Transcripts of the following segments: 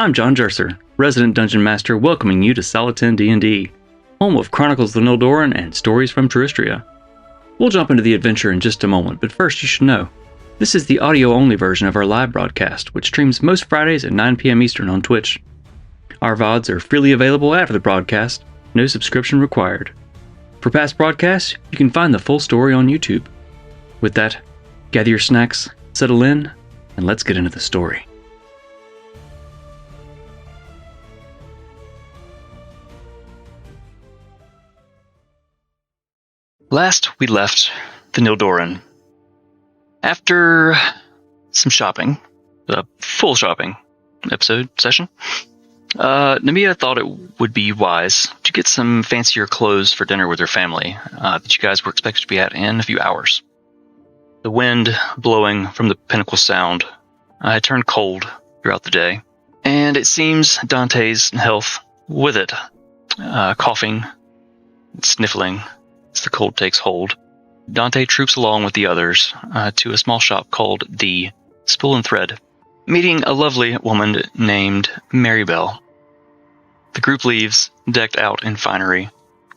I'm John Jerser, resident Dungeon Master, welcoming you to Soliton D&D, home of Chronicles of Nildorin and Stories from Teristria. We'll jump into the adventure in just a moment, but first you should know, this is the audio-only version of our live broadcast, which streams most Fridays at 9 p.m. Eastern on Twitch. Our VODs are freely available after the broadcast, no subscription required. For past broadcasts, you can find the full story on YouTube. With that, gather your snacks, settle in, and let's get into the story. Last we left the Nildorin. After some shopping, a full shopping session, Nemiea thought it would be wise to get some fancier clothes for dinner with her family that you guys were expected to be at in a few hours. The wind blowing from the Pinnacle Sound had turned cold throughout the day, and it seems Dante's health with it, coughing, sniffling as the cold takes hold. Dante troops along with the others to a small shop called the Spool and Thread, meeting a lovely woman named Marybelle. The group leaves, decked out in finery.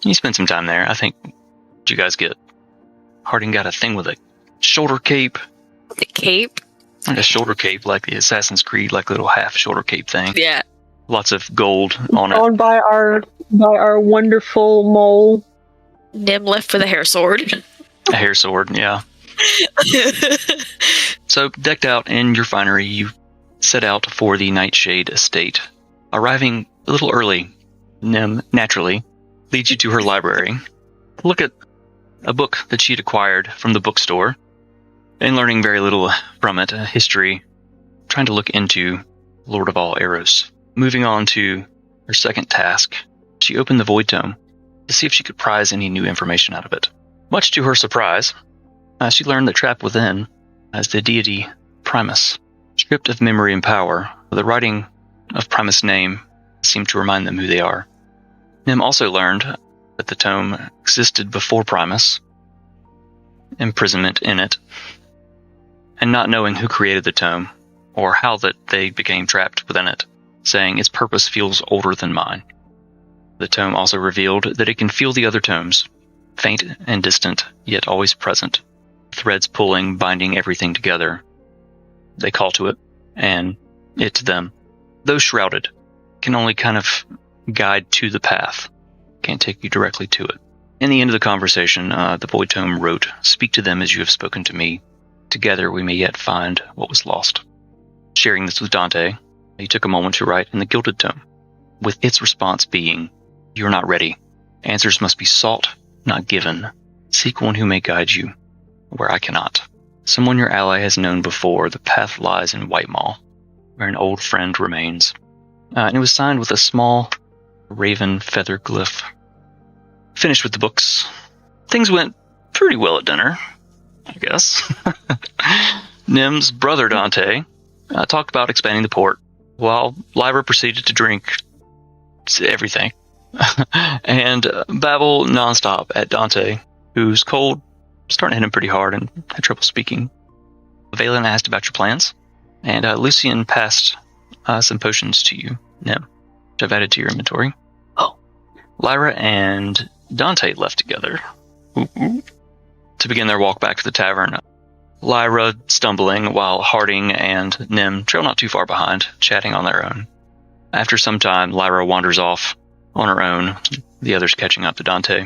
You spend some time there. I think, what you guys get? Harding got a thing with a shoulder cape. The cape? Like a shoulder cape, like the Assassin's Creed, like little half shoulder cape thing. Yeah. Lots of gold on it. Owned by our wonderful mole. Nim left with a hair sword. A hair sword, yeah. So, decked out in your finery, you set out for the Nightshade estate. Arriving a little early, Nim, naturally, leads you to her library. Look at a book that she'd acquired from the bookstore, and learning very little from it, history, trying to look into Lord of all Eros. Moving on to her second task, she opened the Void Tome to see if she could prize any new information out of it. Much to her surprise, she learned that trapped within as the deity Primus. Stripped of memory and power, the writing of Primus' name seemed to remind them who they are. Nim also learned that the tome existed before Primus, imprisonment in it, and not knowing who created the tome, or how that they became trapped within it, saying its purpose feels older than mine. The tome also revealed that it can feel the other tomes, faint and distant, yet always present, threads pulling, binding everything together. They call to it, and it to them. Those shrouded can only kind of guide to the path, can't take you directly to it. In the end of the conversation, the Void Tome wrote, "Speak to them as you have spoken to me. Together we may yet find what was lost." Sharing this with Dante, he took a moment to write in the Gilded Tome, with its response being, "You're not ready. Answers must be sought, not given. Seek one who may guide you, where I cannot. Someone your ally has known before, the path lies in Whitemaw, where an old friend remains." And it was signed with a small raven feather glyph. Finished with the books. Things went pretty well at dinner, I guess. Nim's brother Dante talked about expanding the port, while Lyra proceeded to drink everything and babble nonstop at Dante, whose cold was starting to hit him pretty hard and had trouble speaking. Valen asked about your plans, and Lucian passed some potions to you, Nim, which I've added to your inventory. Oh. Lyra and Dante left together to begin their walk back to the tavern. Lyra stumbling while Harding and Nim trail not too far behind, chatting on their own. After some time, Lyra wanders off on her own, the others catching up to Dante.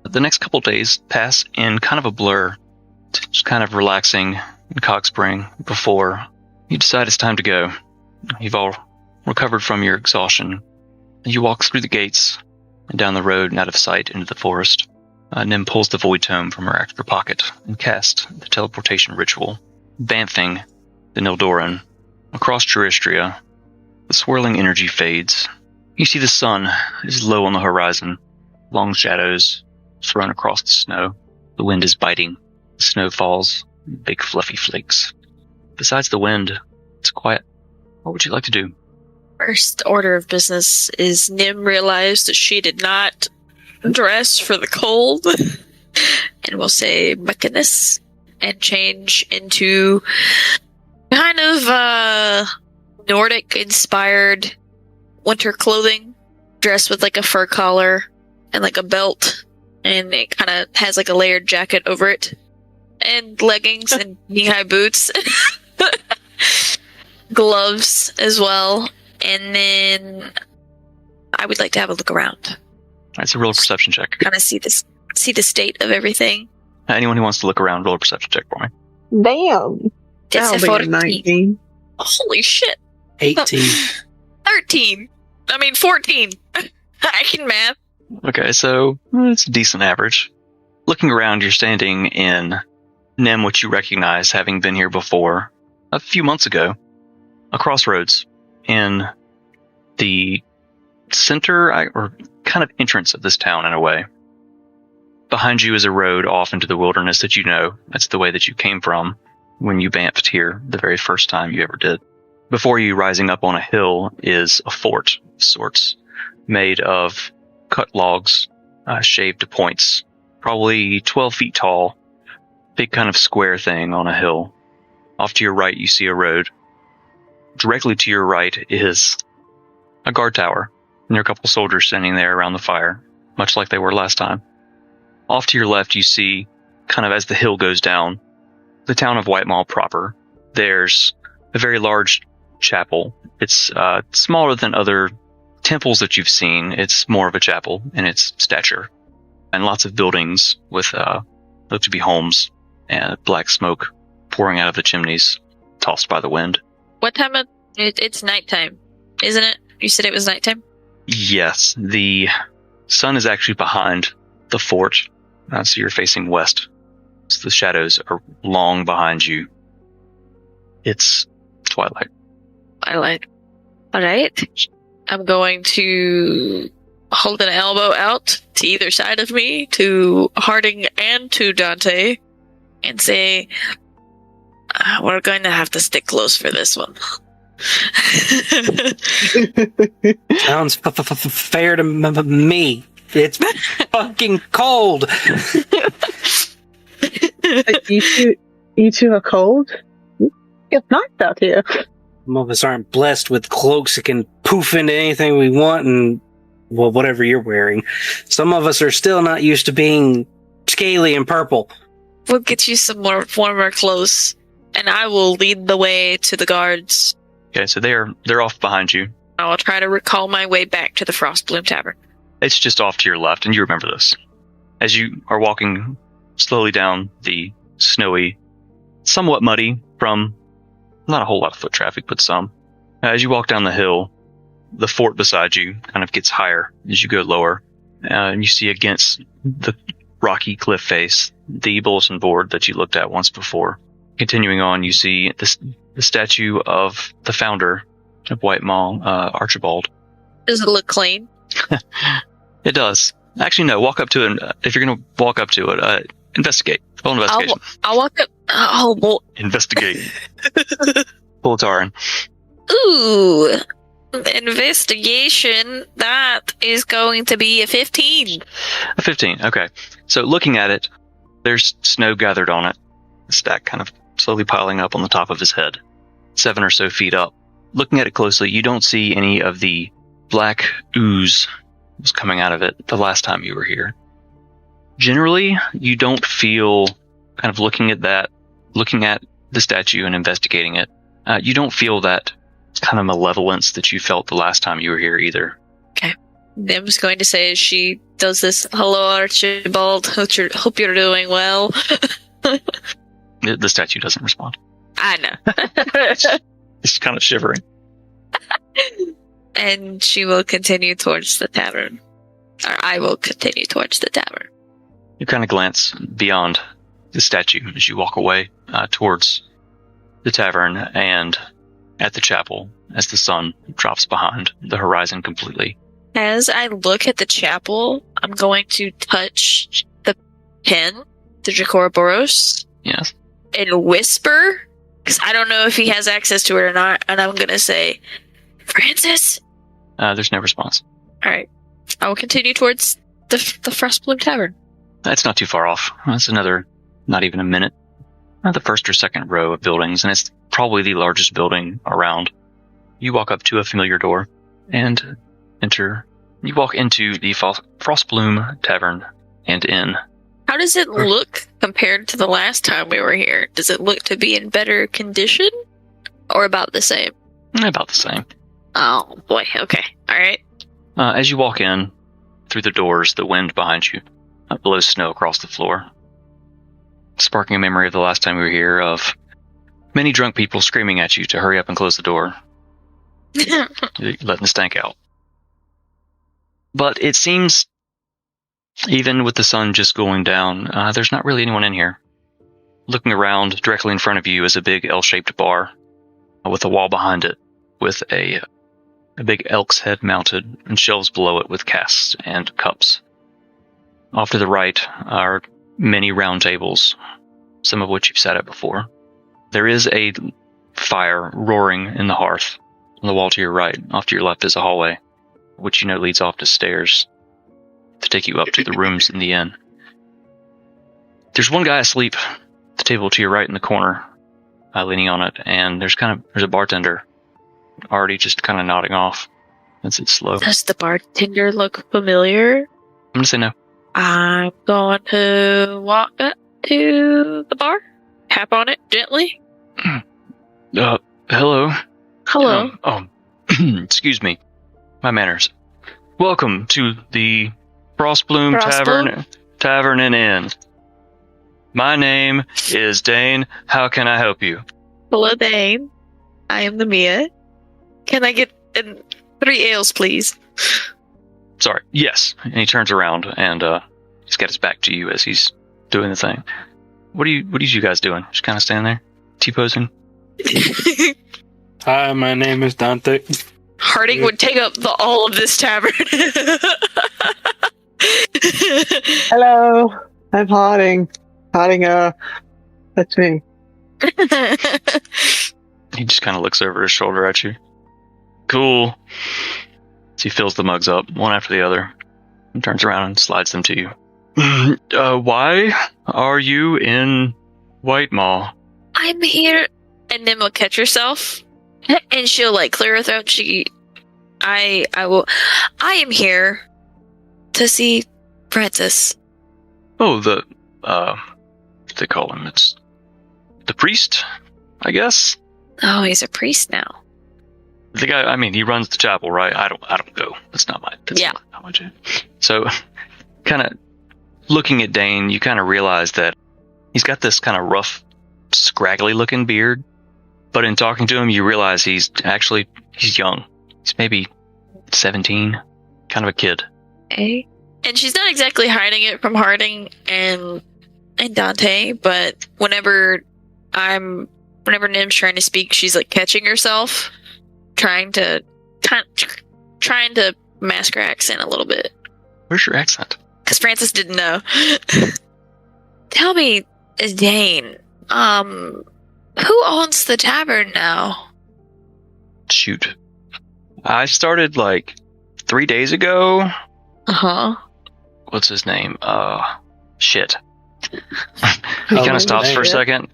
The next couple days pass in kind of a blur, just kind of relaxing in Cogspring before you decide it's time to go. You've all recovered from your exhaustion. You walk through the gates and down the road and out of sight into the forest. Nim pulls the Void Tome from her extra pocket and casts the teleportation ritual, bamfing the Nildorin. Across Teristria, the swirling energy fades. You see the sun is low on the horizon, long shadows thrown across the snow. The wind is biting. The snow falls in big fluffy flakes. Besides the wind, it's quiet. What would you like to do? First order of business is Nim realized that she did not dress for the cold, and we'll say muckiness, and change into kind of Nordic inspired winter clothing, dressed with like a fur collar and like a belt, and it kind of has like a layered jacket over it, and leggings and knee-high boots, gloves as well. And then I would like to have a look around. That's a real perception check. Kind of see the state of everything. Anyone who wants to look around, roll a perception check for me. Damn. It's a That'll be a 14. 19. Holy shit. 18. 13. I mean 14. I can math. Okay, so it's a decent average. Looking around, you're standing in Nem, which you recognize, having been here before a few months ago, a crossroads in the center or kind of entrance of this town in a way. Behind you is a road off into the wilderness that you know. That's the way that you came from when you vamped here the very first time you ever did. Before you, rising up on a hill, is a fort of sorts, made of cut logs, shaved to points, probably 12 feet tall, big kind of square thing on a hill. Off to your right, you see a road. Directly to your right is a guard tower, and there are a couple soldiers standing there around the fire, much like they were last time. Off to your left, you see, kind of as the hill goes down, the town of Whitemaw proper. There's a very large chapel. It's smaller than other temples that you've seen. It's more of a chapel in its stature, and lots of buildings with look to be homes and black smoke pouring out of the chimneys, tossed by the wind. What time of it's nighttime, isn't it? You said it was nighttime? Yes, the sun is actually behind the fort, so you're facing west. So the shadows are long behind you. It's twilight. Twilight. Alright. I'm going to hold an elbow out to either side of me, to Harding and to Dante, and say, we're going to have to stick close for this one. Sounds fair to me. It's fucking cold. You two are cold? It's nice out here. Some of us aren't blessed with cloaks that can poof into anything we want and, well, whatever you're wearing. Some of us are still not used to being scaly and purple. We'll get you some more warmer clothes, and I will lead the way to the guards. Okay, so they're off behind you. I will try to recall my way back to the Frostbloom Tavern. It's just off to your left, and you remember this. As you are walking slowly down the snowy, somewhat muddy from not a whole lot of foot traffic, but some. As you walk down the hill, the fort beside you kind of gets higher as you go lower, and you see against the rocky cliff face the bulletin board that you looked at once before. Continuing on, you see the statue of the founder of Whitemaw, Archibald. Does it look clean? It does. Actually, no. Walk up to it. If you're going to walk up to it, investigate. Roll investigation. I'll walk up. Oh, boy. Investigate. Bultarin. Ooh. Investigation. That is going to be a 15. A 15. Okay. So looking at it, there's snow gathered on it. A stack kind of slowly piling up on the top of his head. 7 or so feet up. Looking at it closely, you don't see any of the black ooze that was coming out of it the last time you were here. Generally, you don't feel, kind of looking at the statue and investigating it, you don't feel that kind of malevolence that you felt the last time you were here either. Okay. Nim's going to say as she does this, hello Archibald, hope you're doing well. The statue doesn't respond. I know. It's kind of shivering. And she will continue towards the tavern. Or I will continue towards the tavern. You kind of glance beyond the statue as you walk away towards the tavern and at the chapel as the sun drops behind the horizon completely. As I look at the chapel, I'm going to touch the pen, the Jacoroboros, Yes. and whisper, because I don't know if he has access to it or not, and I'm going to say, Francis? There's no response. Alright. I will continue towards the Frostbloom Tavern. That's not too far off. That's another, not even a minute. The first or second row of buildings, and it's probably the largest building around. you walk up to a familiar door and enter. You walk into the Frostbloom Tavern and Inn. How does it look compared to the last time we were here? Does it look to be in better condition? Or about the same? About the same. Oh, boy. Okay. All right. As you walk in, through the doors, the wind behind you blows snow across the floor, sparking a memory of the last time we were here of many drunk people screaming at you to hurry up and close the door, letting the stank out. But it seems, even with the sun just going down, there's not really anyone in here. Looking around, directly in front of you is a big L-shaped bar with a wall behind it, with a big elk's head mounted and shelves below it with casks and cups. Off to the right are many round tables, some of which you've sat at before. There is a fire roaring in the hearth. On the wall to your right, off to your left is a hallway, which you know leads off to stairs to take you up to the rooms in the inn. There's one guy asleep at the table to your right in the corner, leaning on it, and there's a bartender already just kind of nodding off as it's slow. Does the bartender look familiar? I'm gonna say no. I'm going to walk up to the bar, tap on it gently. Hello. Hello. Excuse me. My manners. Welcome to the Frostbloom Tavern and Inn. My name is Dane. How can I help you? Hello, Dane. I am Nemiea. Can I get 3 ales, please? Sorry. Yes. And he turns around and he's got his back to you as he's doing the thing. What are you guys doing? Just kind of standing there, T-posing. Hi, my name is Dante. Harding would take up all of this tavern. Hello, I'm Harding. Harding, that's me. He just kind of looks over his shoulder at you. Cool. So he fills the mugs up, one after the other, and turns around and slides them to you. Why are you in Whitemaw? I'm here. And then will catch herself. And she'll clear her throat. I am here to see Francis. Oh, what they call him? It's the priest, I guess. Oh, he's a priest now. The guy, he runs the chapel, right? I don't go. That's not my job. So, kind of looking at Dane, you kind of realize that he's got this kind of rough, scraggly looking beard. But in talking to him, you realize he's young. He's maybe 17, kind of a kid. Okay. And she's not exactly hiding it from Harding and Dante, but whenever Nim's trying to speak, she's catching herself, trying to mask her accent a little bit. Where's your accent? Because Francis didn't know. Tell me, Dane, who owns the tavern now? Shoot. I started 3 days ago. Uh-huh. What's his name? Shit. He kind of stops for a second.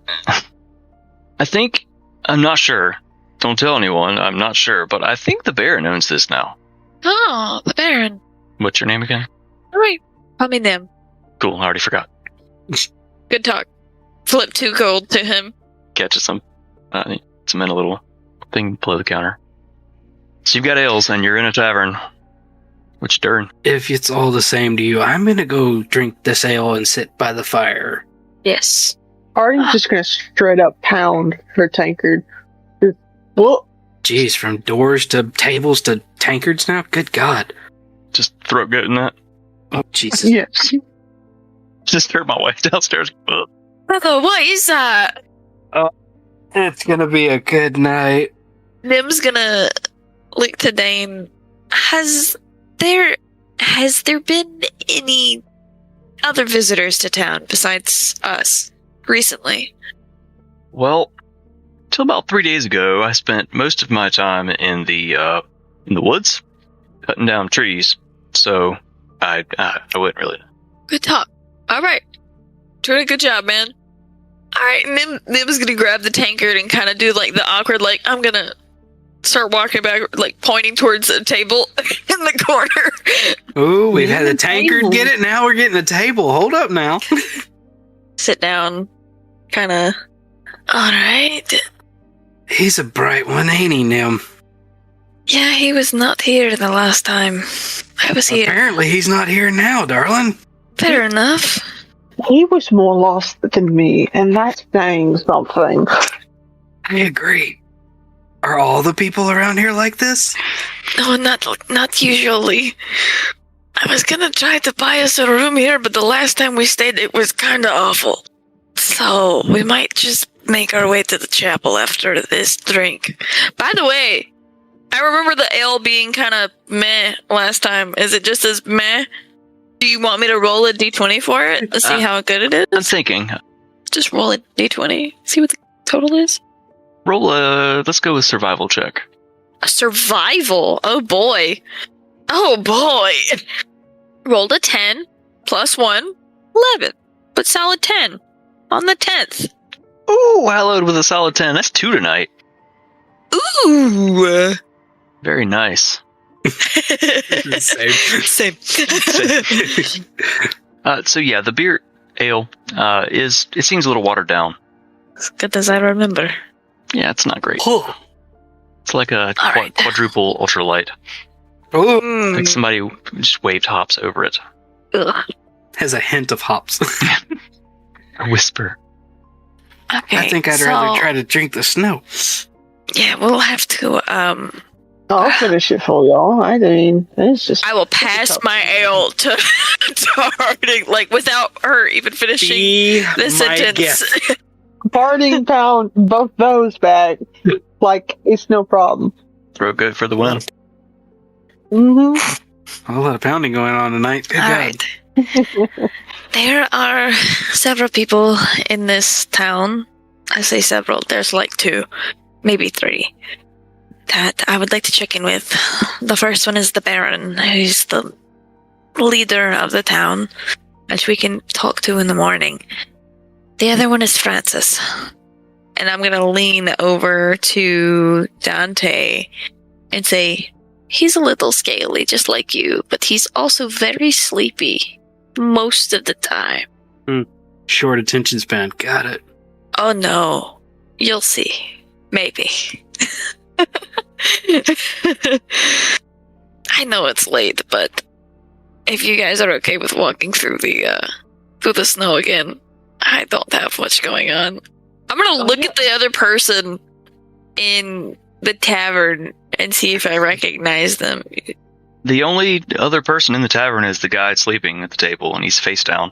I'm not sure. Don't tell anyone, I'm not sure, but I think the Baron owns this now. Oh, the Baron. What's your name again? Alright, call me Nim. Cool, I already forgot. Good talk. Flip 2 gold to him. Catches some in a little thing below the counter. So you've got ales and you're in a tavern. Which darn? If it's all the same to you, I'm gonna go drink this ale and sit by the fire. Yes. Harding's just gonna straight up pound her tankard. Whoa. Jeez, from doors to tables to tankards now? Good God. Just throat getting that. Oh, Jesus. Yes. Just heard my way downstairs. Ugh. Brother, what is that? It's gonna be a good night. Nim's gonna look to Dane. Has there been any other visitors to town besides us recently? Well, till about 3 days ago, I spent most of my time in the woods, cutting down trees. So I wouldn't really. Good talk. All right, doing a good job, man. All right, Nim's gonna grab the tankard and kind of do the awkward, I'm gonna start walking back, like pointing towards a table in the corner. Ooh, we've had a tankard get it. Now we're getting a table. Hold up now. Sit down, kind of. All right. He's a bright one, ain't he, Nim? Yeah, he was not here the last time I was here. Apparently he's not here now, darling. Fair enough. He was more lost than me, and that's saying something. I agree. Are all the people around here like this? No, not usually. I was gonna try to buy us a room here, but the last time we stayed, it was kind of awful. So we might just make our way to the chapel after this drink. By the way, I remember the ale being kind of meh last time. Is it just as meh? Do you want me to roll a d20 for it? Let's see how good it is. I'm thinking. Just roll a d20. See what the total is. Let's go with survival check. A survival? Oh boy. Oh boy. Rolled a 10 plus 1, 11. But solid 10 on the 10th. Ooh, hallowed with a solid 10. That's 2 tonight. Ooh. Very nice. Same. So yeah, the beer ale it seems a little watered down. As good as I remember. Yeah, it's not great. Oh. It's like a right. quadruple ultralight. Oh. Like somebody just waved hops over it. Ugh. Has a hint of hops. A whisper. Okay, I think I'd rather try to drink the snow. Yeah, we'll have to, I'll finish it for y'all. I mean, it's just... I will pass my ale to Harding, like, without her even finishing the sentence. Harding found both those back. Like, it's no problem. Throw good for the win. Mm-hmm. A lot of pounding going on tonight. Good All job. right. There are several people in this town. I say several. There's like 2, maybe 3. That I would like to check in with. The first one is the Baron, who's the leader of the town, which we can talk to in the morning. The other one is Francis. And I'm going to lean over to Dante and say, he's a little scaly, just like you, but he's also very sleepy most of the time. Short attention span. Got it. Oh no. You'll see. Maybe. I know it's late, but if you guys are okay with walking through the snow again, I don't have much going on. I'm gonna look at the other person in the tavern and see if I recognize them. The only other person in the tavern is the guy sleeping at the table, and he's face down.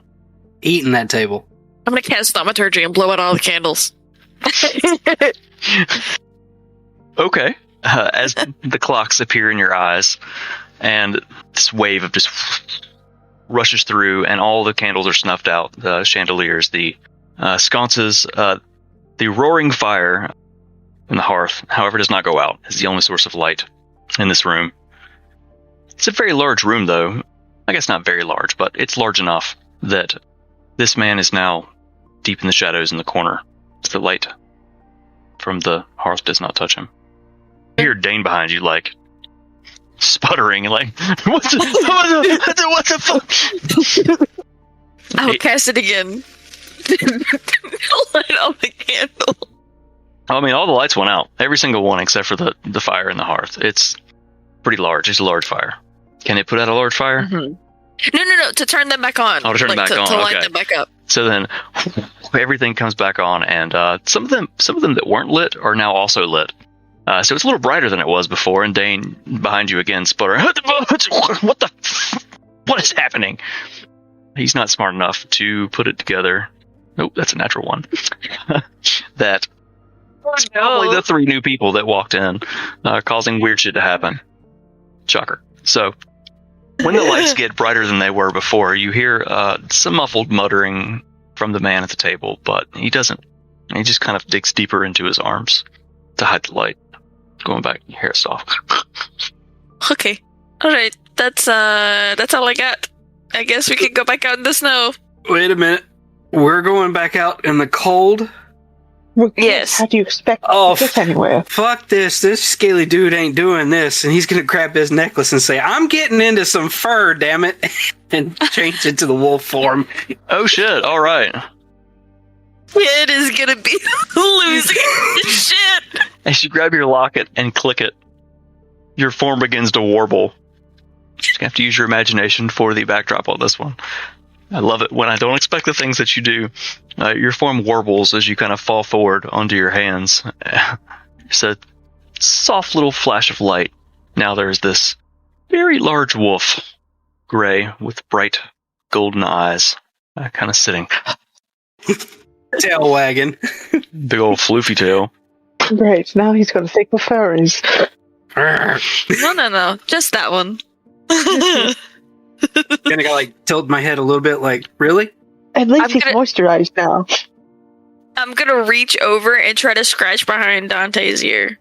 Eating that table. I'm gonna cast thaumaturgy and blow out all the candles. Okay. As the clocks appear in your eyes, and this wave of just rushes through, and all the candles are snuffed out, the chandeliers, the sconces, the roaring fire in the hearth, however, does not go out. It's the only source of light in this room. It's a very large room, though. I guess not very large, but it's large enough that this man is now deep in the shadows in the corner. The light from the hearth does not touch him. You hear Dane behind you, like, sputtering, like, what the fuck? I will cast it again. Light on the candle. I mean, all the lights went out. Every single one except for the fire in the hearth. It's pretty large. It's a large fire. Can it put out a large fire? Mm-hmm. No. To turn them back on. Oh, to turn them back on. To light okay. them back up. So then, everything comes back on, and some of them that weren't lit are now also lit. So it's a little brighter than it was before. And Dane behind you again, sputtering. What is happening? He's not smart enough to put it together. Nope, that's a natural one. That was probably the 3 new people that walked in, causing weird shit to happen. Shocker. So, when the lights get brighter than they were before, you hear some muffled muttering from the man at the table, but he doesn't. He just kind of digs deeper into his arms to hide the light. Going back, your hair's off. Okay. Alright. That's all I got. I guess we can go back out in the snow. Wait a minute. We're going back out in the cold? Well, Yes. How do you expect Oh, to get anywhere? Fuck this. This scaly dude ain't doing this. And he's going to grab his necklace and say, I'm getting into some fur, damn it. And change into the wolf form. Oh shit! All right. It is gonna be losing shit. As you grab your locket and click it, your form begins to warble. You have to use your imagination for the backdrop on this one. I love it when I don't expect the things that you do. Your form warbles as you kind of fall forward onto your hands. It's a soft little flash of light. Now there's this very large wolf, gray with bright golden eyes, kind of sitting. Tail wagging. Big old floofy tail. Great, now he's going to take the furries. No. Just that one. Gonna go like tilt my head a little bit, like, really? At least I'm he's gonna- moisturized now. I'm gonna reach over and try to scratch behind Dante's ear.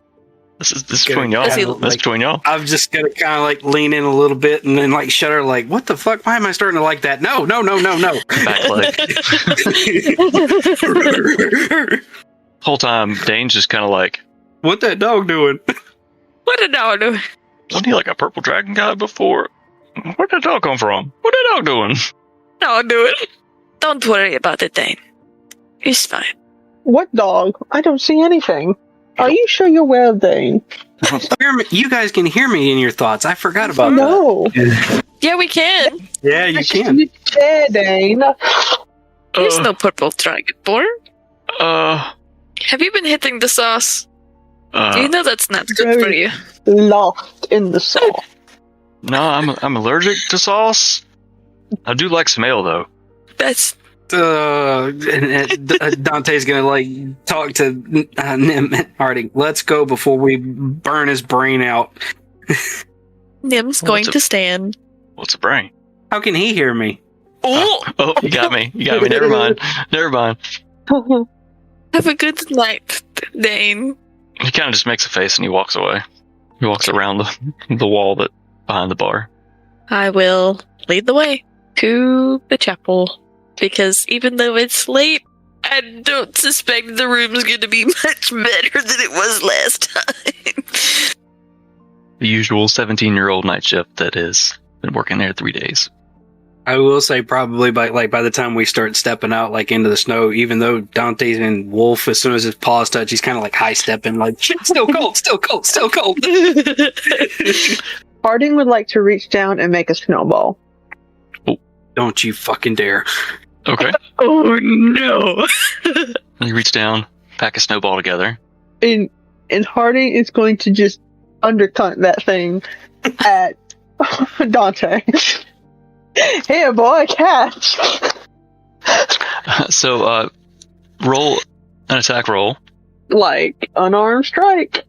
This is Good. between y'all. Does he- That's between y'all. I'm just gonna kind of like lean in a little bit and then like shudder, like, what the fuck? Why am I starting to like that? No. Back leg. Whole time, Dane's just kind of like, What that dog doing? What did I do? wasn't he like a purple dragon guy before? Where'd that dog come from? What that dog doing? No, I'll do it. Don't worry about it, Dane. It's fine. What dog? I don't see anything. Are you sure you're well, Dane? You guys can hear me in your thoughts. I forgot about No. Yeah, we can. that. Yeah, you can. You there, Dane. There's no purple dragonborn. Uh, Have you been hitting the sauce? Do you know that's not good Very- for you? Lost in the sauce. no, I'm allergic to sauce. I do like smell though. That's Dante's gonna like talk to Nim and Harding. Let's go before we burn his brain out. Nim's going to stand. What's a brain? How can he hear me? Oh, Oh, you got me. Never mind. have a good night, Dane. He kind of just makes a face and he walks away. He walks around the wall that behind the bar. I will lead the way to the chapel, because even though it's late, I don't suspect the room's going to be much better than it was last time. The usual 17-year-old night shift that is been working there 3 days. I will say probably by the time we start stepping out like into the snow, even though Dante's in wolf, as soon as his paws touch, he's kind of like high stepping, like still cold. Harding would like to reach down and make a snowball. Don't you fucking dare! Okay. Oh no. You reach down, pack a snowball together. And Harding is going to just undercut that thing at Dante. Here, boy, catch! So, roll an attack roll. Like, unarmed strike.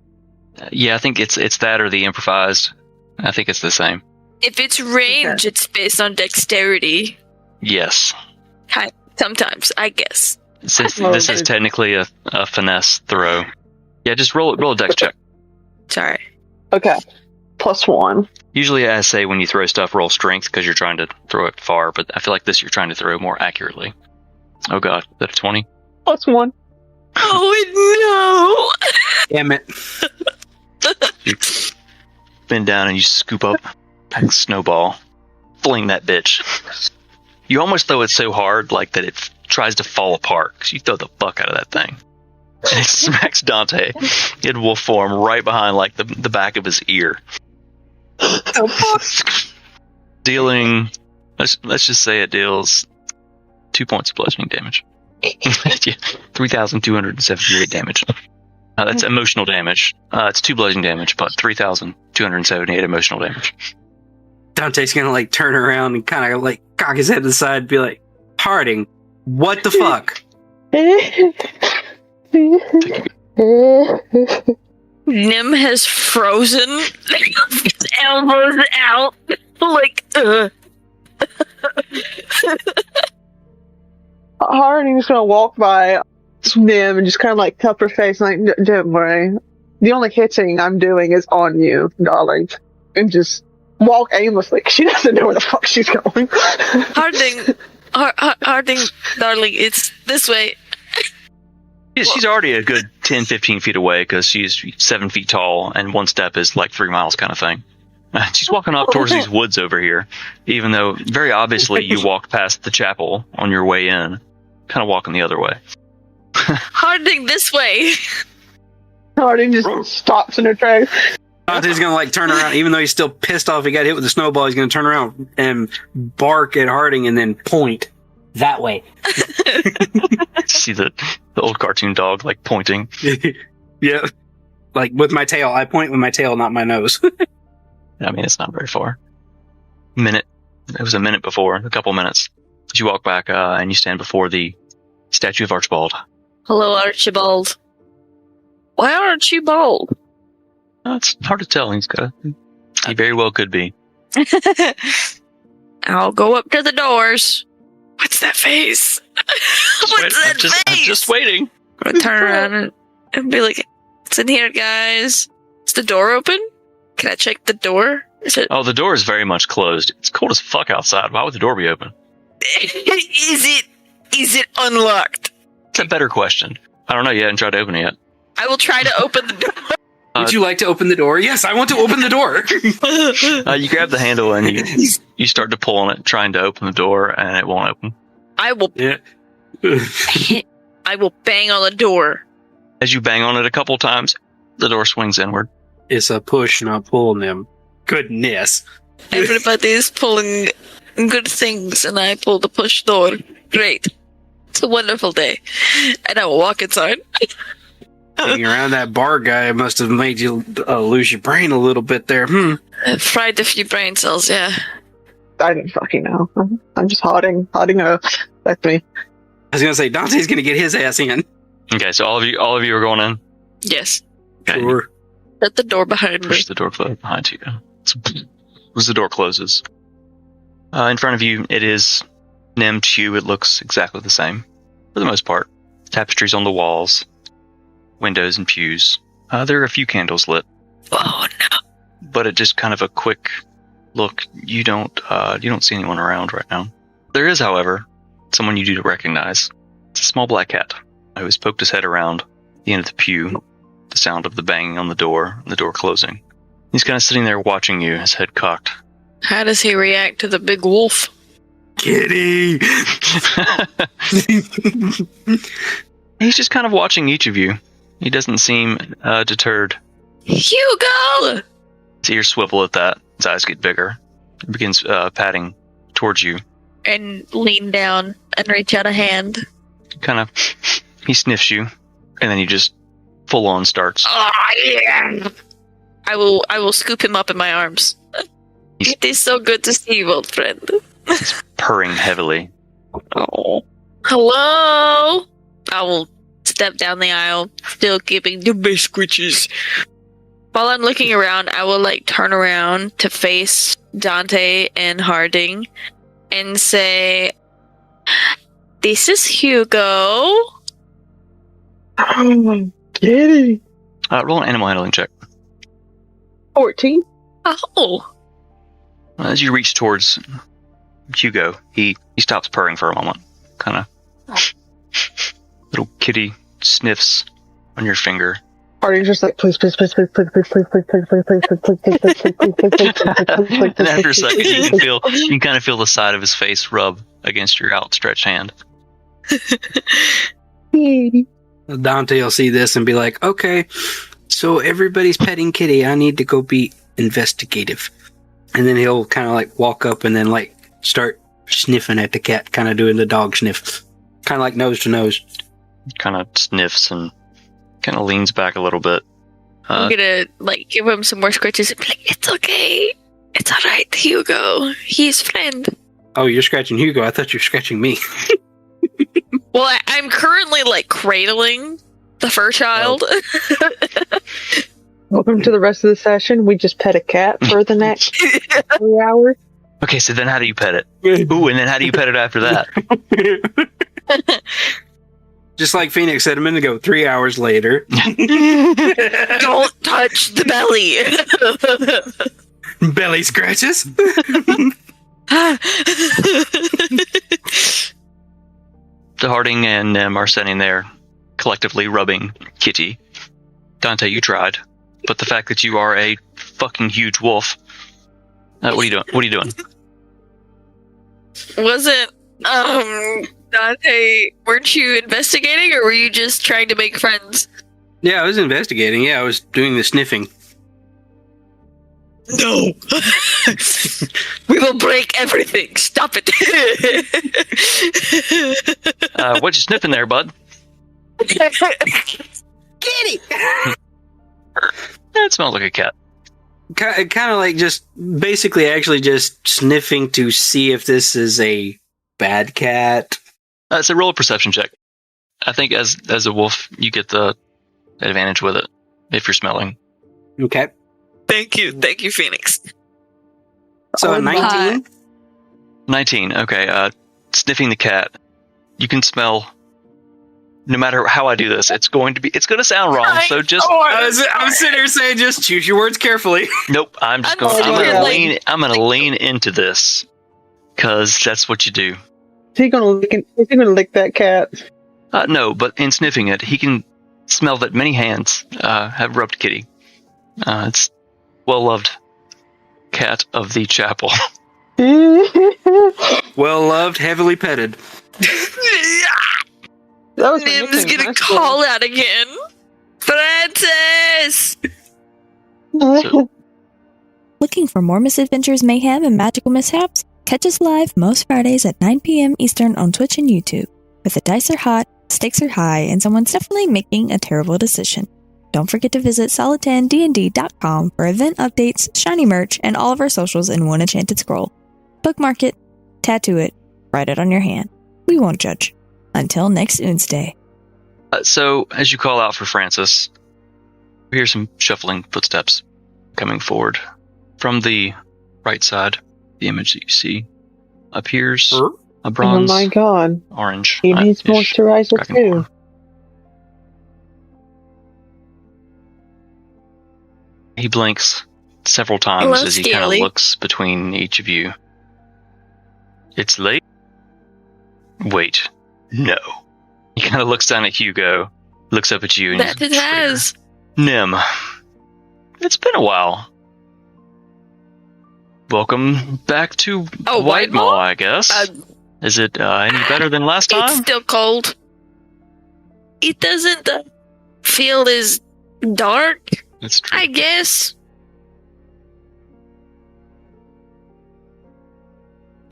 Yeah, I think it's that or the improvised. I think it's the same. If it's range, it's based on dexterity. Yes. Sometimes, I guess. Since Well, this is technically a finesse throw. Yeah, just roll a dex check. Sorry. Okay. +1. Usually I say when you throw stuff, roll strength because you're trying to throw it far, but I feel like this you're trying to throw more accurately. Oh god, is that a 20? +1. Oh Damn it! You bend down and you scoop up a snowball, fling that bitch. You almost throw it so hard like that it tries to fall apart because you throw the fuck out of that thing. And it smacks Dante in wolf form right behind like the back of his ear. Dealing, let's just say it deals 2 points of bludgeoning damage. 3,278 damage. That's emotional damage. It's 2 bludgeoning damage, but 3,278 emotional damage. Dante's gonna like turn around and kind of like cock his head to the side and be like, Harding, what the fuck? Nim has frozen. His elbows out. Like, Harding's gonna walk by Nim and just kind of like cup her face like, don't worry. The only hitting I'm doing is on you, darling. And just walk aimlessly. She doesn't know where the fuck she's going. Harding, darling, it's this way. She's already a good 10, 15 feet away because she's 7 feet tall, and one step is like 3 miles kind of thing. She's walking up towards these woods over here, even though very obviously you walked past the chapel on your way in, kind of walking the other way. Harding this way. Harding just stops in her tracks. Dante's gonna like turn around, even though he's still pissed off he got hit with the snowball. He's gonna turn around and bark at Harding and then point that way. See the old cartoon dog like pointing. Yeah, like with my tail. I point with my tail, not my nose. I mean, it's not very far. Minute. It was a minute before, a couple minutes. You walk back and you stand before the statue of Archibald. Hello, Archibald. Why aren't you bald? It's hard to tell. He very well could be. I'll go up to the doors. What's that face? I'm just waiting. I'm gonna turn around and be like, "What's in here, guys? Is the door open? Can I check the door? Is it? Oh, the door is very much closed. It's cold as fuck outside. Why would the door be open? Is it unlocked? It's a better question. I don't know. You haven't tried to open it yet. I will try to open the door. Would you like to open the door? Yes, I want to open the door. You grab the handle and you start to pull on it, trying to open the door, and it won't open. I will. Yeah. I will bang on the door. As you bang on it a couple times, the door swings inward. It's a push, not pull, them. Goodness. Everybody's pulling good things, and I pull the push door. Great. It's a wonderful day. And I will walk inside. Being around that bar guy must have made you lose your brain a little bit there. I've fried a few brain cells, yeah. I didn't fucking know. I'm just Harding. That's me. I was gonna say Dante's gonna get his ass in. Okay, so all of you are going in. Yes. Okay. Sure. Shut the door behind me. Push the door behind you. As the door closes, in front of you, it is Nem to you. It looks exactly the same for the most part. Tapestries on the walls, windows and pews. There are a few candles lit. Oh no! But it just kind of a quick look. You don't see anyone around right now. There is, however, someone you do recognize. It's a small black cat who has poked his head around the end of the pew. The sound of the banging on the door and the door closing. He's kind of sitting there watching you, his head cocked. How does he react to the big wolf? Kitty! He's just kind of watching each of you. He doesn't seem deterred. Hugo! His ears swivel at that. His eyes get bigger. He begins patting towards you. And lean down and reach out a hand. He sniffs you, and then he just full on starts. Oh, yeah. I will scoop him up in my arms. It is so good to see you, old friend. He's purring heavily. Oh. Hello? I will step down the aisle, still giving the best scritches. While I'm looking around, I will turn around to face Dante and Harding and say, "This is Hugo." Oh, Kitty. Roll an animal handling check. 14. Oh. As you reach towards Hugo, he stops purring for a moment. Kind of little kitty sniffs on your finger. Harding's just like, please, please, please, please, please, please, please, please, please, please, please, please, please, please, please, please, please. And after a second, you can kind of feel the side of his face rub against your outstretched hand. Dante will see this and be like, okay, so everybody's petting Kitty. I need to go be investigative. And then he'll kind of walk up and then start sniffing at the cat, kind of doing the dog sniff. Kind of like nose to nose. Kind of sniffs and kind of leans back a little bit. I'm gonna give him some more scratches and be like, "It's okay. It's alright, Hugo. He's friend." Oh, you're scratching Hugo. I thought you were scratching me. Well, I'm currently cradling the fur child. Oh. Welcome to the rest of the session. We just pet a cat for the next 3 hours. Okay, so then how do you pet it? Ooh, and then how do you pet it after that? Just like Phoenix said a minute ago, 3 hours later. Don't touch the belly. Belly scratches. The Harding and Nem are sitting there, collectively rubbing Kitty. Dante, you tried, but the fact that you are a fucking huge wolf. What are you doing? What are you doing? Wasn't Dante? Weren't you investigating, or were you just trying to make friends? Yeah, I was investigating. Yeah, I was doing the sniffing. No. We will break everything. Stop it. What you sniffing there, bud? Kitty. That smells like a cat. Kind of like just basically actually just sniffing to see if this is a bad cat. It's a roll a perception check. I think as a wolf, you get the advantage with it if you're smelling. Okay. Thank you, Phoenix. So 19? 19, okay. Sniffing the cat. You can smell, no matter how I do this, it's going to sound wrong, so just... I'm sitting here saying just choose your words carefully. Nope, I'm gonna lean into this, because that's what you do. Is he gonna lick that cat? No, but in sniffing it, he can smell that many hands have rubbed Kitty. It's well-loved cat of the chapel. Well-loved, heavily petted. Nim's gonna call out again. Francis! Looking for more misadventures, mayhem, and magical mishaps? Catch us live most Fridays at 9 p.m. Eastern on Twitch and YouTube. Where the dice are hot, stakes are high, and someone's definitely making a terrible decision. Don't forget to visit solid10dnd.com for event updates, shiny merch, and all of our socials in one enchanted scroll. Bookmark it, tattoo it, write it on your hand. We won't judge. Until next Wednesday. So, as you call out for Francis, you hear some shuffling footsteps coming forward. From the right side, the image that you see appears a bronze oh my god. orange. He needs moisturizer too. He blinks several times as he kind of looks between each of you. It's late? Wait, no. He kind of looks down at Hugo, looks up at you, and that it has. Nim, it's been a while. Welcome back to Whitemaw, I guess. Is it any better than last time? It's still cold. It doesn't feel as dark. That's true. I guess.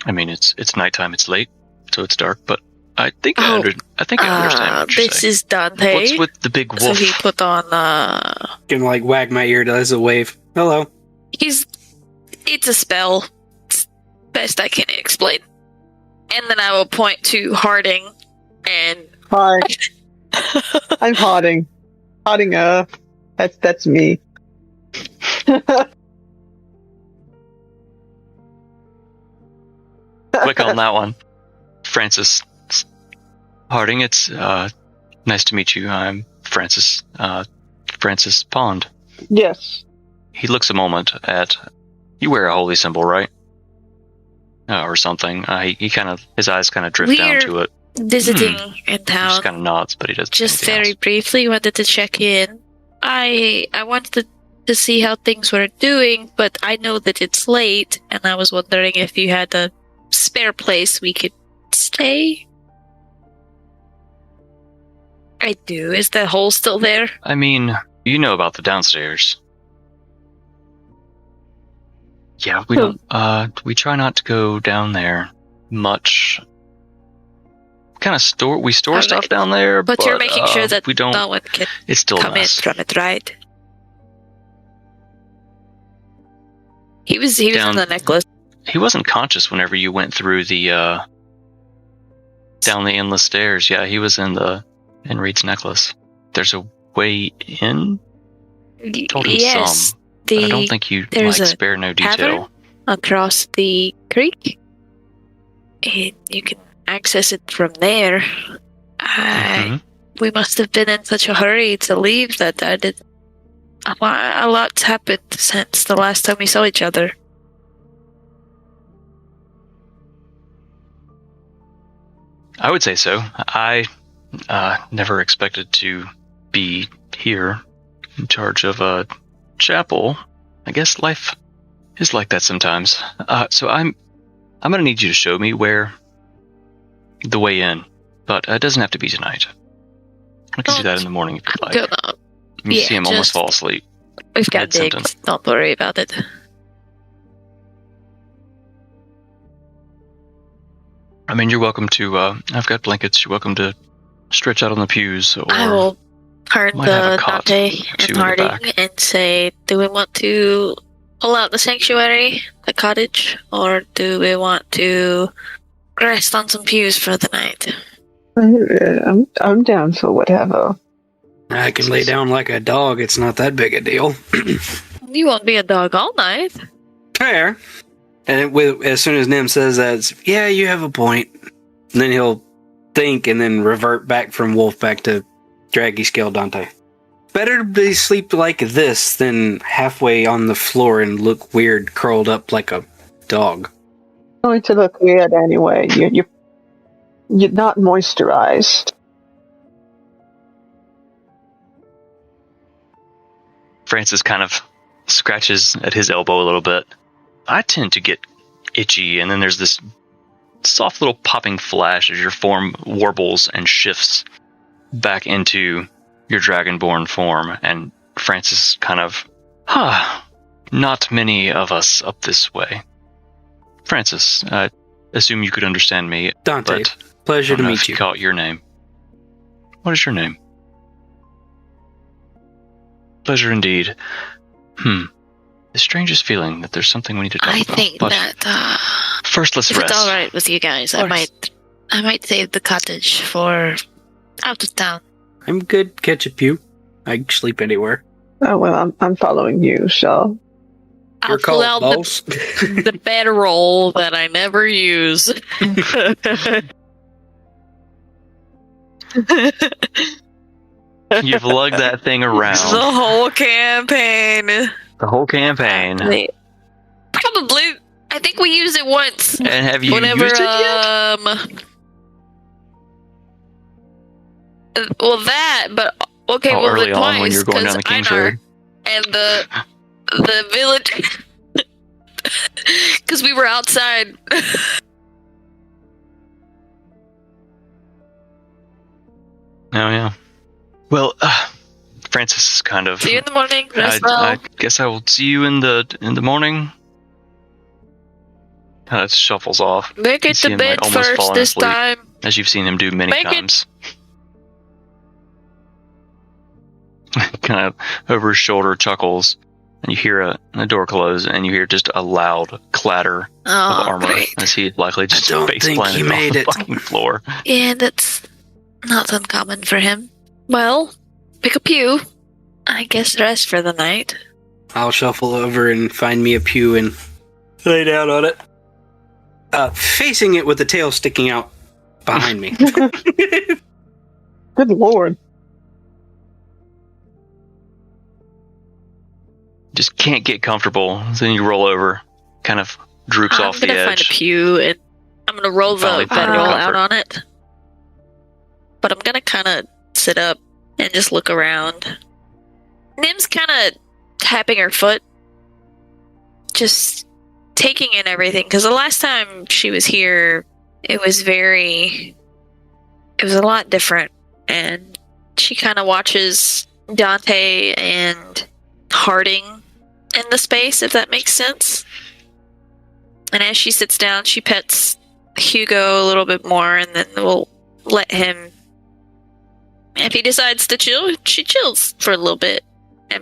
I mean, it's nighttime. It's late, so it's dark. But I think I understand what you're this saying. is Dante. What's with the big wolf? So he put on. Can like wag my ear as a wave. Hello. It's a spell. It's best I can explain. And then I will point to Harding and. Hi. I'm Harding. Harding. That's me. Quick on that one. Francis Harding, it's nice to meet you. I'm Francis Pond. Yes. He looks a moment at... You wear a holy symbol, right? Or something. He kind of... His eyes kind of drift down to it. Visiting in town. He just kind of nods, but he doesn't. Just very briefly wanted to check in. I wanted to see how things were doing, but I know that it's late, and I was wondering if you had a spare place we could stay. I do. Is the hole still there? I mean, you know about the downstairs. Yeah, we don't. We try not to go down there much. We store stuff down there, but you're making sure that we don't. No one can it's still come in from it, right? He was on the necklace. He wasn't conscious whenever you went through the down the endless stairs. Yeah, he was in Reed's necklace. There's a way in. Told him yes, some, but I don't think you spare no detail. Across the creek, and you can access it from there. We must have been in such a hurry to leave that I did. A lot's happened since the last time we saw each other. I would say so. I Never expected to be here in charge of a chapel. I guess life is like that sometimes. So I'm gonna need you to show me where the way in, but it doesn't have to be tonight. I can do that in the morning if you'd like. You see him almost fall asleep. We've got digs. Don't worry about it. I mean, you're welcome to, I've got blankets. You're welcome to stretch out on the pews. Or I will turn to Dante and Harding and say, do we want to pull out the sanctuary, the cottage, or do we want to rest on some pews for the night? I'm down for whatever. I can lay down like a dog. It's not that big a deal. You won't be a dog all night. Fair. And as soon as Nim says that, it's, yeah, you have a point. And then he'll think and then revert back from wolf back to draggy scale Dante. Better to sleep like this than halfway on the floor and look weird curled up like a dog. Going to look weird anyway. You're not moisturized. Francis kind of scratches at his elbow a little bit. I tend to get itchy, and then there's this soft little popping flash as your form warbles and shifts back into your dragonborn form, and Francis kind of, not many of us up this way. Francis, I assume you could understand me. Dante, but pleasure to I don't know meet if you. Caught your name. What is your name? Pleasure indeed. The strangest feeling that there's something we need to talk about. I think that first, let's if rest. it's all right with you guys, I might save the cottage for out of town. I'm good. Catch a pew. I can sleep anywhere. Oh well, I'm following you, so I'll pull out the bedroll that I never use. You've lugged that thing around. The whole campaign. The whole campaign. Probably. I think we used it once. And have you used it yet? Well, that, but okay, well, early twice, on when you're going down the King's Road. And the village, because we were outside. Oh yeah. Well, Francis is kind of. See you in the morning. Rest well. I guess I will see you in the morning. Kind of shuffles off. Make it to bed first this time. As you've seen him do many times. Kind of over his shoulder chuckles, and you hear a door close, and you hear just a loud clatter of armor as he likely just face planted on the fucking floor. Yeah, that's not uncommon for him. Well, pick a pew. I guess rest for the night. I'll shuffle over and find me a pew and lay down on it. Facing it with the tail sticking out behind me. Good lord. Just can't get comfortable. So then you roll over, kind of droops off the edge. I'm going to find a pew, and I'm going to roll the bedroll out on it. But I'm going to kind of sit up and just look around. Nim's kind of tapping her foot. Just taking in everything. Because the last time she was here, it was a lot different. And she kind of watches Dante and Harding in the space, if that makes sense. And as she sits down, she pets Hugo a little bit more, and then we'll let him. If he decides to chill, she chills for a little bit.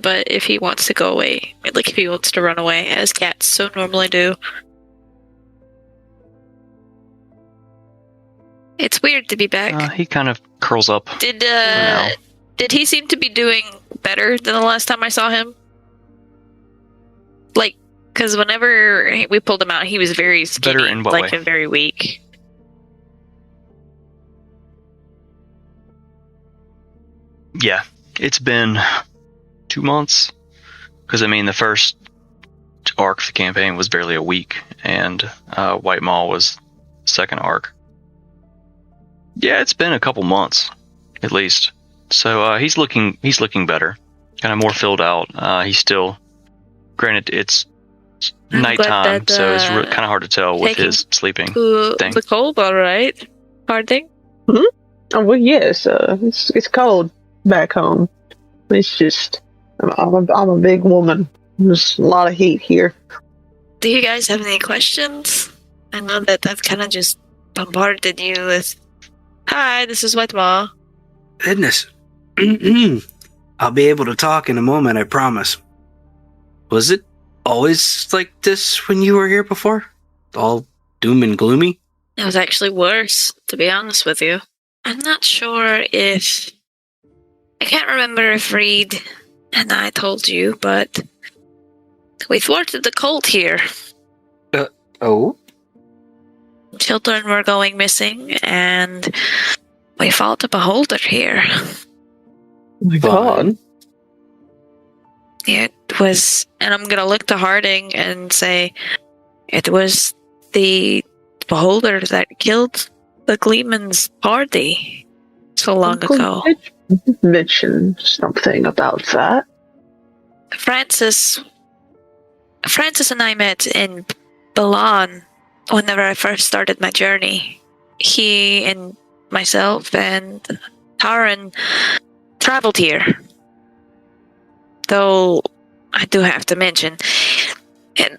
But if he wants to go away, like if he wants to run away, as cats so normally do. It's weird to be back. He kind of curls up. Did he seem to be doing better than the last time I saw him? Like, because whenever we pulled him out, he was very skinny, better in what way? And very weak. Yeah, it's been 2 months. Because, I mean, the first arc of the campaign was barely a week, and Whitemaw was second arc. Yeah, it's been a couple months. at least. So he's looking better, kind of more filled out. He's still, granted, it's I'm glad nighttime, that, so it's kind of hard to tell with his sleeping thing. The cold, all right, Harding. Oh well, yes. It's cold back home. It's just I'm a big woman. There's a lot of heat here. Do you guys have any questions? I know that I've kind of just bombarded you with, "Hi, this is Whitemaw." Goodness. I'll be able to talk in a moment, I promise. Was it always like this when you were here before? All doom and gloomy? It was actually worse, to be honest with you. I'm not sure if... I can't remember if Reed and I told you, but we thwarted the cult here. Oh? Children were going missing, and we fought a beholder here. Oh my God. It was, and I'm gonna look to Harding and say, it was the beholder that killed the Gleeman's party so long ago. Mention something about that. Francis and I met in Balan whenever I first started my journey. He and myself and Taran traveled here. Though I do have to mention, and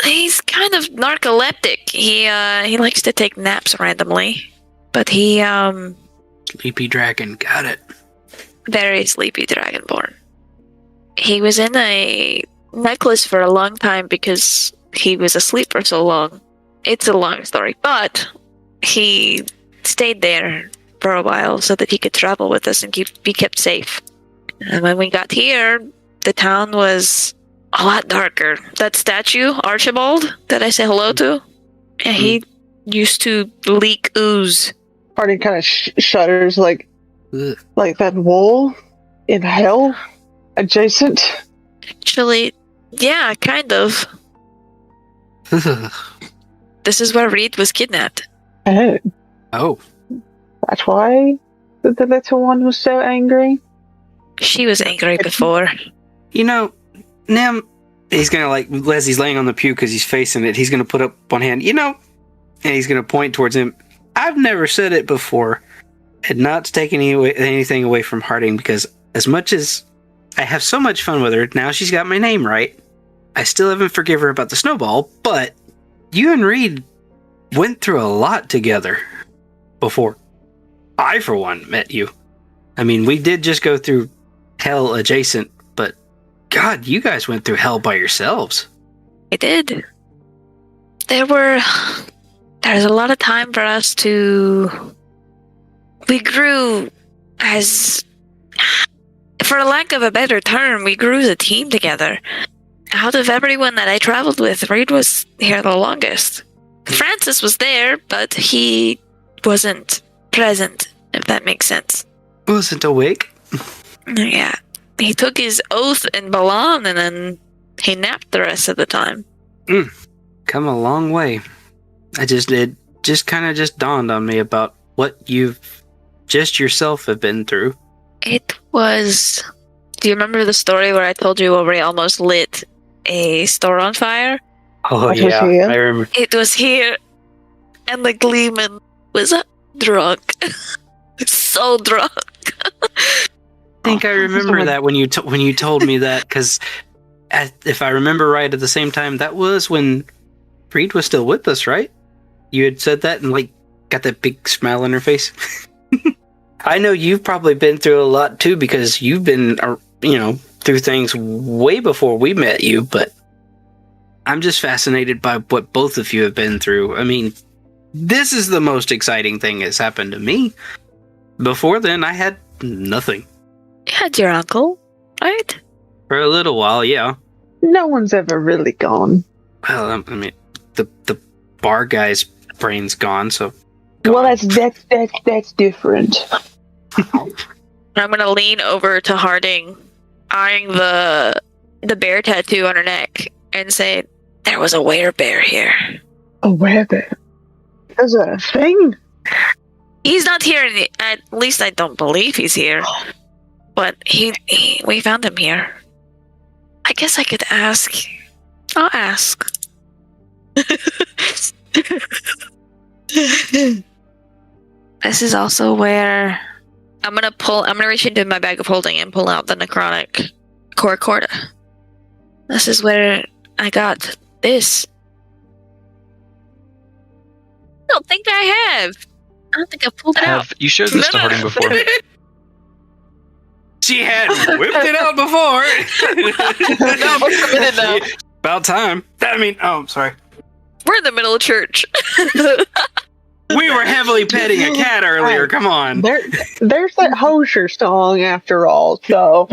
he's kind of narcoleptic. He likes to take naps randomly, but he Sleepy dragon, got it. very sleepy dragonborn. He was in a necklace for a long time because he was asleep for so long. It's a long story, but he stayed there for a while so that he could travel with us and be kept safe. And when we got here, the town was a lot darker. That statue, Archibald, that I say hello to, and he used to leak ooze. Party kind of shudders, like Ugh. that wall in hell adjacent. Actually, yeah, kind of. This is where Reed was kidnapped. Oh, Oh. that's why the little one was so angry. She was angry before. You know, Nem, he's gonna, like, as he's laying on the pew because he's facing it, he's gonna put up one hand, and he's gonna point towards him. I've never said it before, and not to take anything away from Harding, because as much as I have so much fun with her, now she's got my name right, I still haven't forgiven her about the snowball, but you and Reed went through a lot together before I, for one, met you. I mean, we did just go through hell adjacent, but God, you guys went through hell by yourselves. I did. There's a lot of time for us to... We grew as... For lack of a better term, we grew as a team together. Out of everyone that I traveled with, Reed was here the longest. Francis was there, but he wasn't present, if that makes sense. Wasn't awake. Yeah. He took his oath in Balan, and then he napped the rest of the time. Come a long way. It just kind of just dawned on me about what you've just yourself have been through. It was... Do you remember the story where I told you where we almost lit a store on fire? Oh, What was yeah, here? I remember. It was here, and the Gleeman was drunk. So drunk. I think I remember that when you told me that, because if I remember right, at the same time, that was when Reed was still with us, right? You had said that and, like, got that big smile on her face. I know you've probably been through a lot, too, because you've been, through things way before we met you, but I'm just fascinated by what both of you have been through. I mean, this is the most exciting thing that's happened to me. Before then, I had nothing. You had your uncle, right? For a little while, yeah. No one's ever really gone. Well, I mean, the bar guy's brain's gone, so... Well, that's different. I'm gonna lean over to Harding, eyeing the bear tattoo on her neck, and say, "There was a werebear here." A werebear? There's a thing? He's not here. At least I don't believe he's here. But we found him here. I guess I could ask. I'll ask. This is also where I'm gonna reach into my bag of holding and pull out the necrotic core corda. This is where I got this. I don't think I have. I don't think I've pulled it out. You showed this to Harding before. She had whipped it out before. No, what's a minute now? About time. I'm sorry. We're in the middle of church. We were heavily petting a cat earlier. Come on. There's that Hosier song after all, so.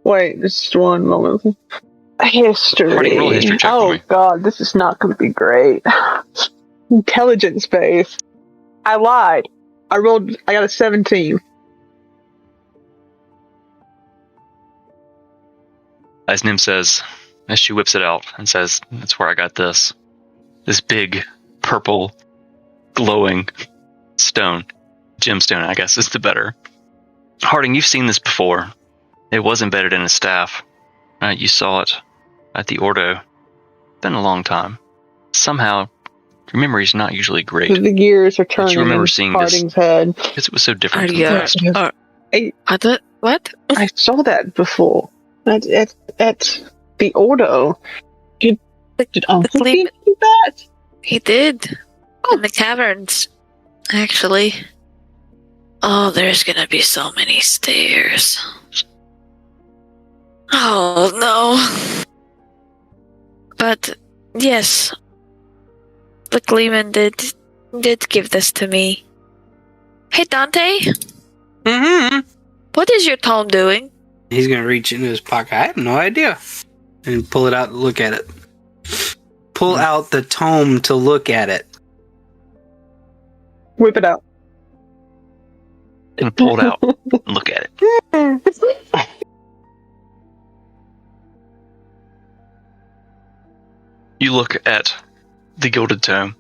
Wait, just one moment. History. Harding, roll a history check for me. God, this is not going to be great. Intelligence base. I lied. I got a 17. As Nim says, as she whips it out and says, "That's where I got this." This big, purple, glowing stone. Gemstone, I guess, is the better. Harding, you've seen this before. It was embedded in a staff. You saw it at the Ordo. Been a long time. Somehow, your memory's not usually great. The gears are turning you remember in seeing Harding's head. Because it was so different from the rest. What? I saw that before. At the Ordo. Did Uncle Gleeman do that? He did. In the caverns, actually. Oh, there's gonna be so many stairs. Oh, no. But, yes. The Gleeman did give this to me. Hey, Dante? Mm-hmm. What is your tome doing? He's going to reach into his pocket. I have no idea. And pull it out and look at it. Pull out the tome to look at it. Whip it out. And pull it out and look at it. You look at the gilded tome.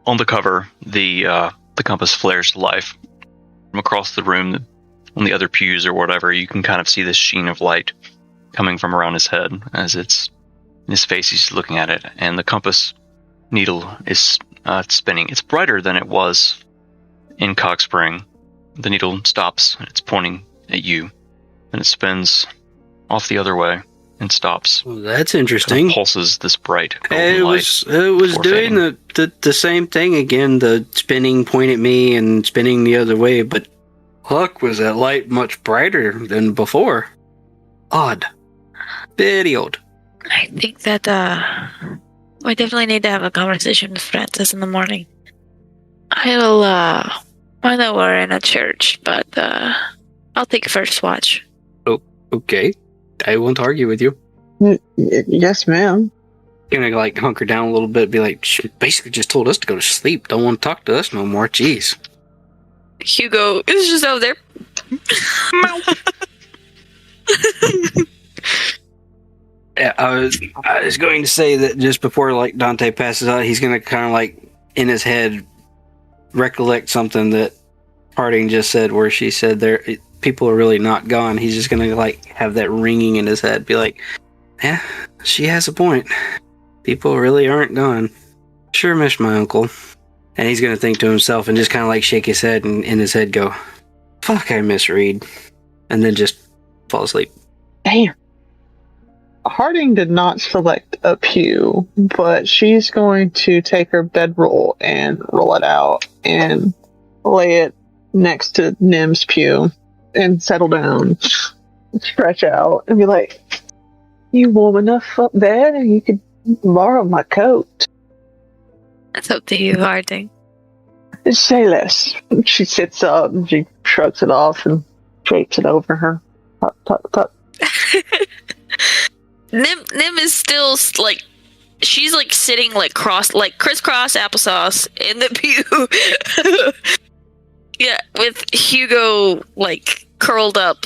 On the cover, the compass flares to life. From across the room, on the other pews or whatever, you can kind of see this sheen of light coming from around his head as it's in his face. He's looking at it, and the compass needle is spinning. It's brighter than it was in Cogspring. The needle stops, and it's pointing at you. Then it spins off the other way and stops. Well, that's interesting. Kind of pulses this bright golden light. It was before doing fading. the same thing again. The spinning point at me and spinning the other way, but luck was that light much brighter than before. Odd. Very odd. I think that, we definitely need to have a conversation with Francis in the morning. I know we're in a church, but, I'll take first watch. Oh, okay. I won't argue with you. Yes, ma'am. Gonna, hunker down a little bit, be like, she basically just told us to go to sleep. Don't want to talk to us no more. Jeez. Hugo is just out there. Yeah, I was going to say that just before Dante passes out, he's gonna kind of in his head recollect something that Harding just said, where she said people are really not gone. He's just gonna have that ringing in his head, be like, yeah, she has a point. People really aren't gone. Sure miss my uncle. And he's gonna think to himself and just kind of shake his head and in his head go, fuck, I misread. And then just fall asleep. Damn. Harding did not select a pew, but she's going to take her bedroll and roll it out and lay it next to Nim's pew and settle down, stretch out, and be like, you warm enough up there and you could borrow my coat. That's up to you, Harding. Say less. She sits up and she shrugs it off and drapes it over her. Tuck, tuck, tuck. Nim is still she's sitting crisscross applesauce in the pew. Yeah, with Hugo curled up.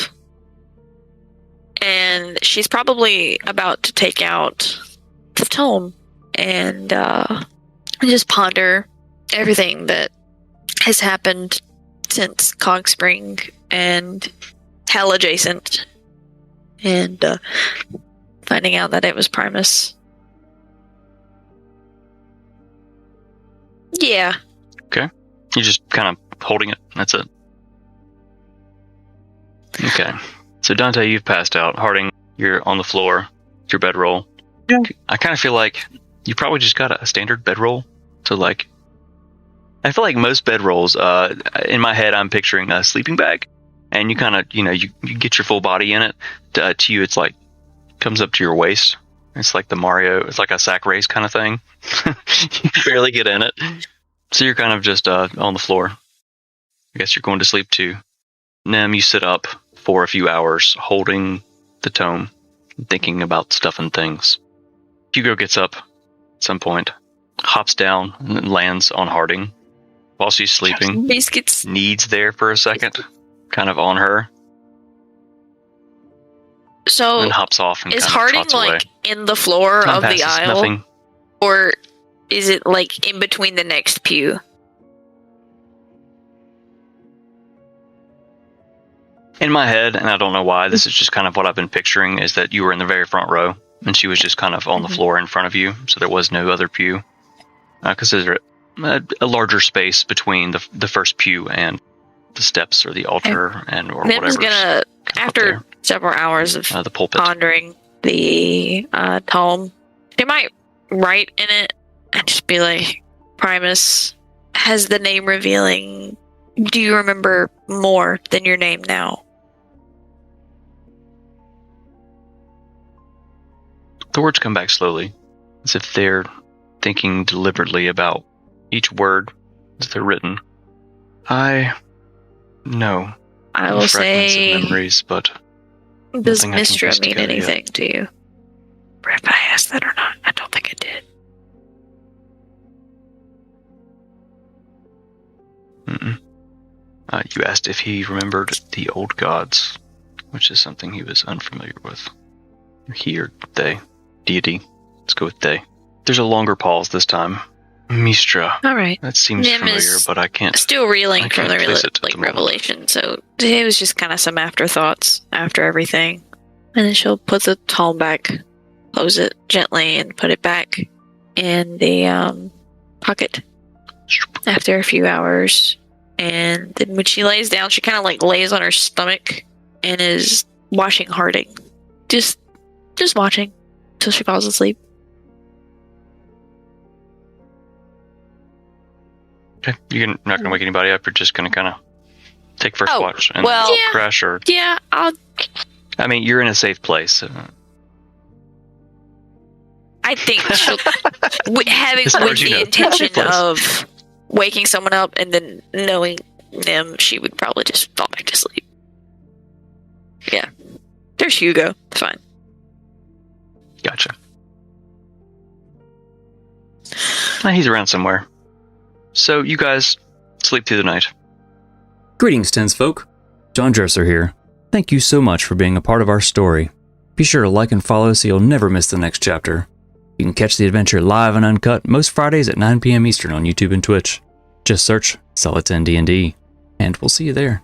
And she's probably about to take out the tome and just ponder everything that has happened since Cogspring and hell adjacent, and finding out that it was Primus. Yeah. Okay. You're just kind of holding it. That's it. Okay. So Dante, you've passed out. Harding, you're on the floor. It's your bedroll. Yeah. I kind of feel like you probably just got a standard bedroll. So like, I feel like most bedrolls, in my head, I'm picturing a sleeping bag, and you kind of, you get your full body in it. To you, it's like comes up to your waist. It's like the Mario. It's like a sack race kind of thing. You barely get in it. So you're kind of just on the floor. I guess you're going to sleep too. Nem, you sit up for a few hours holding the tome, thinking about stuff and things. Hugo gets up at some point, hops down, and lands on Harding while she's sleeping. Biscuits. Needs there for a second, kind of on her, So and hops off and is kind of Harding trots away. like in the floor Time of the passes, aisle, nothing. or is it like in between the next pew? In my head, and I don't know why, this is just kind of what I've been picturing, is that you were in the very front row, and she was just kind of on the floor in front of you, so there was no other pew. Consider it a larger space between the first pew and the steps or the altar or Nim's whatever. gonna, after several hours of The pulpit. pondering the tome, she might write in it and just be like, Primus has the name revealing. Do you remember more than your name now? The words come back slowly, as if they're thinking deliberately about each word as they're written. I know I will fragments say, of memories, but does nothing I can Mistra piece mean together yet. anything to you? If I asked that or not, I don't think I did. Mm-mm. You asked if he remembered the old gods, which is something he was unfamiliar with. He or they? Deity. Let's go with they. There's a longer pause this time. Mistra. All right. That seems Nim familiar, is but I can't. Still reeling I from can't the place it at the moment. revelation, so it was just kind of some afterthoughts after everything. And then she'll put the tome back, close it gently, and put it back in the pocket after a few hours. And then when she lays down, she kind of like lays on her stomach and is watching Harding. Just watching till she falls asleep. Okay. You're not going to wake anybody up. You're just going to kind of take first Oh, watch and well, yeah. crash, or Yeah, I mean, you're in a safe place. I think she'll, having As far with as you the know. intention Place. of waking someone up and then knowing them, she would probably just fall back to sleep. Yeah. There's Hugo. It's fine. Gotcha. He's around somewhere. So you guys sleep through the night. Greetings, Tinsfolk. John Dresser here. Thank you so much for being a part of our story. Be sure to like and follow so you'll never miss the next chapter. You can catch the adventure live and uncut most Fridays at 9 p.m. Eastern on YouTube and Twitch. Just search Solitaire D&D, and we'll see you there.